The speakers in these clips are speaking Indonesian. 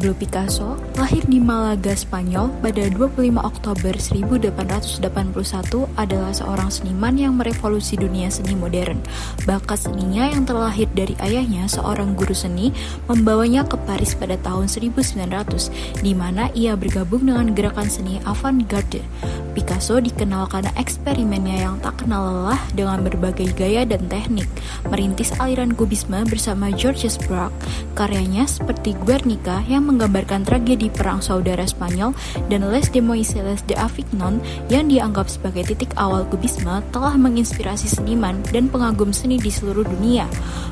Pablo Picasso lahir di Malaga, Spanyol pada 25 Oktober 1881 adalah seorang seniman yang merevolusi dunia seni modern. Bakat seninya yang terlahir dari ayahnya, seorang guru seni, membawanya ke Paris pada tahun 1900, di mana ia bergabung dengan gerakan seni avant-garde. Picasso dikenal karena eksperimennya yang tak kenal lelah dengan berbagai gaya dan teknik, merintis aliran kubisme bersama Georges Braque. Karyanya seperti Guernica yang menggambarkan tragedi perang saudara Spanyol dan Les Demoiselles d'Avignon yang dianggap sebagai titik awal kubisme telah menginspirasi seniman dan pengagum seni di seluruh dunia.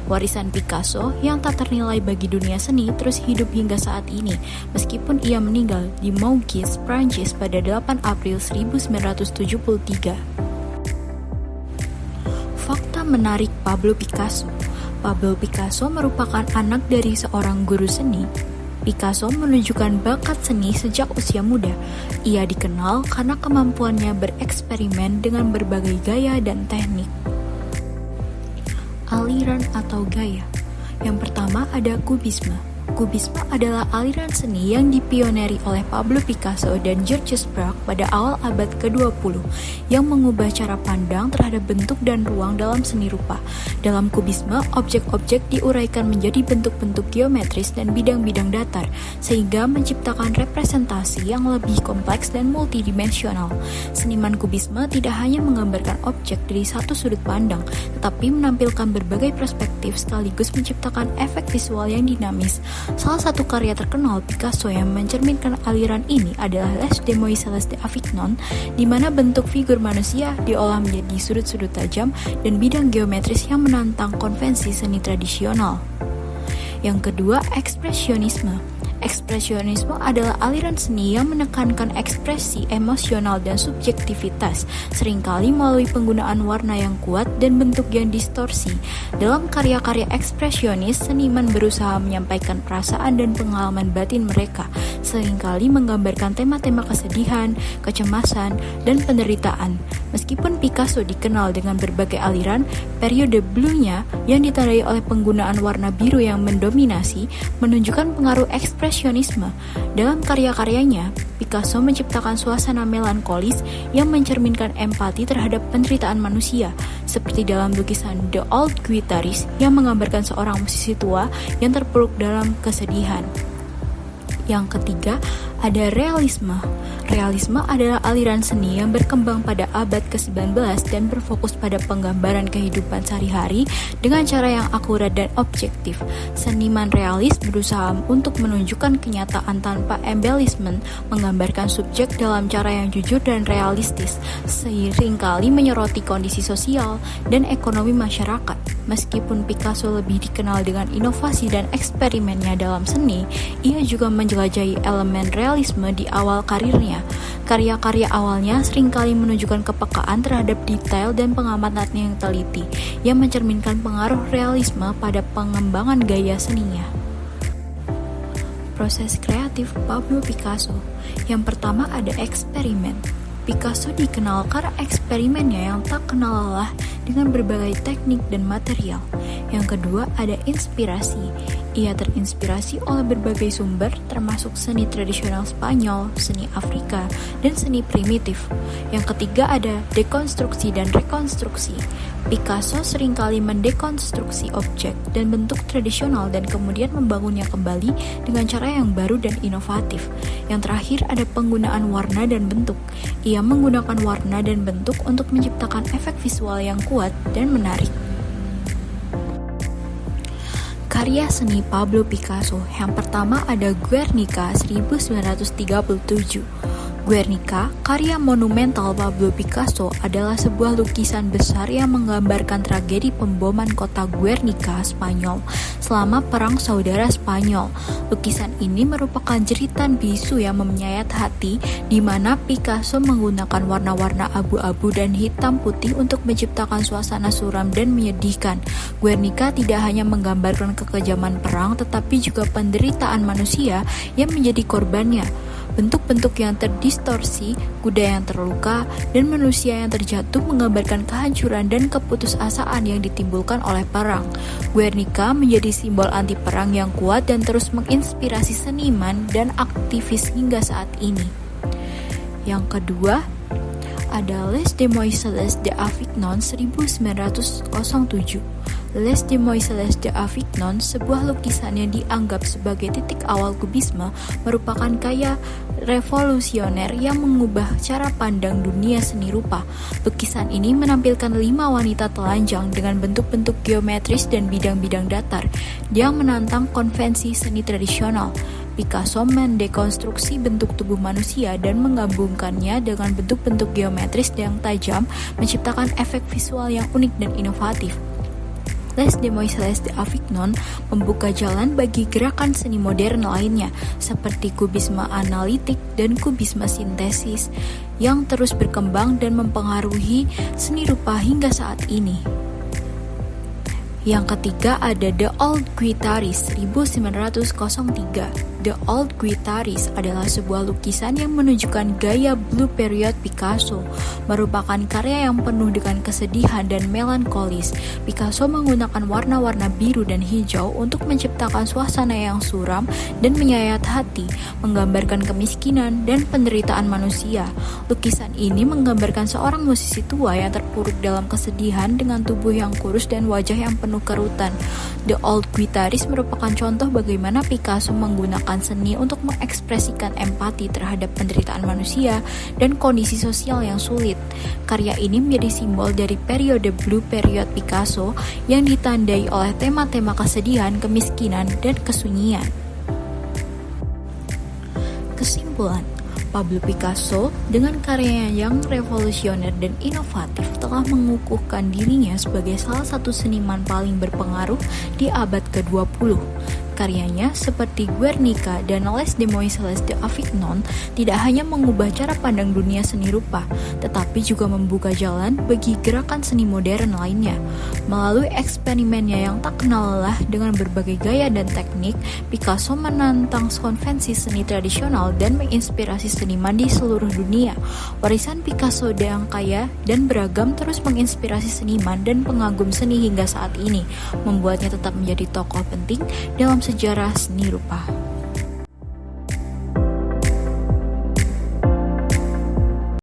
Warisan Picasso yang tak ternilai bagi dunia seni terus hidup hingga saat ini, meskipun ia meninggal di Mougins, Prancis pada 8 April 1973. Fakta menarik Pablo Picasso. Pablo Picasso merupakan anak dari seorang guru seni. Picasso menunjukkan bakat seni sejak usia muda. Ia dikenal karena kemampuannya bereksperimen dengan berbagai gaya dan teknik. Aliran atau gaya. Yang pertama ada kubisme. Kubisme adalah aliran seni yang dipioneri oleh Pablo Picasso dan Georges Braque pada awal abad ke-20 yang mengubah cara pandang terhadap bentuk dan ruang dalam seni rupa. Dalam kubisme, objek-objek diuraikan menjadi bentuk-bentuk geometris dan bidang-bidang datar, sehingga menciptakan representasi yang lebih kompleks dan multidimensional. Seniman kubisme tidak hanya menggambarkan objek dari satu sudut pandang, tetapi menampilkan berbagai perspektif sekaligus menciptakan efek visual yang dinamis. Salah satu karya terkenal Picasso yang mencerminkan aliran ini adalah Les Demoiselles d'Avignon, di mana bentuk figur manusia diolah menjadi sudut-sudut tajam dan bidang geometris yang menantang konvensi seni tradisional. Yang kedua, ekspresionisme. Ekspresionisme adalah aliran seni yang menekankan ekspresi emosional dan subjektivitas, seringkali melalui penggunaan warna yang kuat dan bentuk yang distorsi. Dalam karya-karya ekspresionis, seniman berusaha menyampaikan perasaan dan pengalaman batin mereka, seringkali menggambarkan tema-tema kesedihan, kecemasan, dan penderitaan. Meskipun Picasso dikenal dengan berbagai aliran, periode blue-nya yang ditandai oleh penggunaan warna biru yang mendominasi menunjukkan pengaruh ekspresionisme. Dalam karya-karyanya, Picasso menciptakan suasana melankolis yang mencerminkan empati terhadap penderitaan manusia, seperti dalam lukisan The Old Guitarist yang menggambarkan seorang musisi tua yang terpuruk dalam kesedihan. Yang ketiga, ada realisme. Realisme adalah aliran seni yang berkembang pada abad ke-19 dan berfokus pada penggambaran kehidupan sehari-hari dengan cara yang akurat dan objektif. Seniman realis berusaha untuk menunjukkan kenyataan tanpa embellishment, menggambarkan subjek dalam cara yang jujur dan realistis, seringkali menyoroti kondisi sosial dan ekonomi masyarakat. Meskipun Picasso lebih dikenal dengan inovasi dan eksperimennya dalam seni, ia juga menjelajahi elemen realisme di awal karirnya. Karya-karya awalnya seringkali menunjukkan kepekaan terhadap detail dan pengamatan yang teliti, yang mencerminkan pengaruh realisme pada pengembangan gaya seninya. Proses kreatif Pablo Picasso. Yang pertama ada eksperimen. Picasso dikenal karena eksperimennya yang tak kenal lelah dengan berbagai teknik dan material. Yang kedua ada inspirasi. Ia terinspirasi oleh berbagai sumber termasuk seni tradisional Spanyol, seni Afrika, dan seni primitif. Yang ketiga ada dekonstruksi dan rekonstruksi. Picasso seringkali mendekonstruksi objek dan bentuk tradisional dan kemudian membangunnya kembali dengan cara yang baru dan inovatif. Yang terakhir ada penggunaan warna dan bentuk. Ia menggunakan warna dan bentuk untuk menciptakan efek visual yang kuat dan menarik. Karya seni Pablo Picasso. Yang pertama ada Guernica 1937. Guernica, karya monumental Pablo Picasso, adalah sebuah lukisan besar yang menggambarkan tragedi pemboman kota Guernica, Spanyol, selama Perang Saudara Spanyol. Lukisan ini merupakan jeritan bisu yang menyayat hati, di mana Picasso menggunakan warna-warna abu-abu dan hitam putih untuk menciptakan suasana suram dan menyedihkan. Guernica tidak hanya menggambarkan kekejaman perang, tetapi juga penderitaan manusia yang menjadi korbannya. Bentuk-bentuk yang terdistorsi kuda yang terluka, dan manusia yang terjatuh menggambarkan kehancuran dan keputusasaan yang ditimbulkan oleh perang. Guernica menjadi simbol anti perang yang kuat dan terus menginspirasi seniman dan aktivis hingga saat ini. Yang kedua, ada Les Demoiselles d'Avignon 1907. Les Demoiselles d'Avignon, sebuah lukisan yang dianggap sebagai titik awal kubisme, merupakan karya revolusioner yang mengubah cara pandang dunia seni rupa. Lukisan ini menampilkan 5 wanita telanjang dengan bentuk-bentuk geometris dan bidang-bidang datar yang menantang konvensi seni tradisional. Picasso mendekonstruksi bentuk tubuh manusia dan menggabungkannya dengan bentuk-bentuk geometris yang tajam, menciptakan efek visual yang unik dan inovatif. Les Demoiselles d'Avignon membuka jalan bagi gerakan seni modern lainnya, seperti kubisme analitik dan kubisme sintesis, yang terus berkembang dan mempengaruhi seni rupa hingga saat ini. Yang ketiga ada The Old Guitarist 1903. The Old Guitarist adalah sebuah lukisan yang menunjukkan gaya Blue Period Picasso, merupakan karya yang penuh dengan kesedihan dan melankolis. Picasso menggunakan warna-warna biru dan hijau untuk menciptakan suasana yang suram dan menyayat hati, menggambarkan kemiskinan dan penderitaan manusia. Lukisan ini menggambarkan seorang musisi tua yang terpuruk dalam kesedihan dengan tubuh yang kurus dan wajah yang penuh kerutan. The Old Guitarist merupakan contoh bagaimana Picasso menggunakan seni untuk mengekspresikan empati terhadap penderitaan manusia dan kondisi sosial yang sulit. Karya ini menjadi simbol dari periode Blue Period Picasso yang ditandai oleh tema-tema kesedihan, kemiskinan, dan kesunyian. Kesimpulan, Pablo Picasso dengan karyanya yang revolusioner dan inovatif telah mengukuhkan dirinya sebagai salah satu seniman paling berpengaruh di abad ke-20. Karyanya seperti Guernica dan Les Demoiselles d'Avignon tidak hanya mengubah cara pandang dunia seni rupa, tetapi juga membuka jalan bagi gerakan seni modern lainnya. Melalui eksperimennya yang tak kenal lelah dengan berbagai gaya dan teknik, Picasso menantang konvensi seni tradisional dan menginspirasi seniman di seluruh dunia. Warisan Picasso yang kaya dan beragam terus menginspirasi seniman dan pengagum seni hingga saat ini, membuatnya tetap menjadi tokoh penting dalam sejarah seni rupa.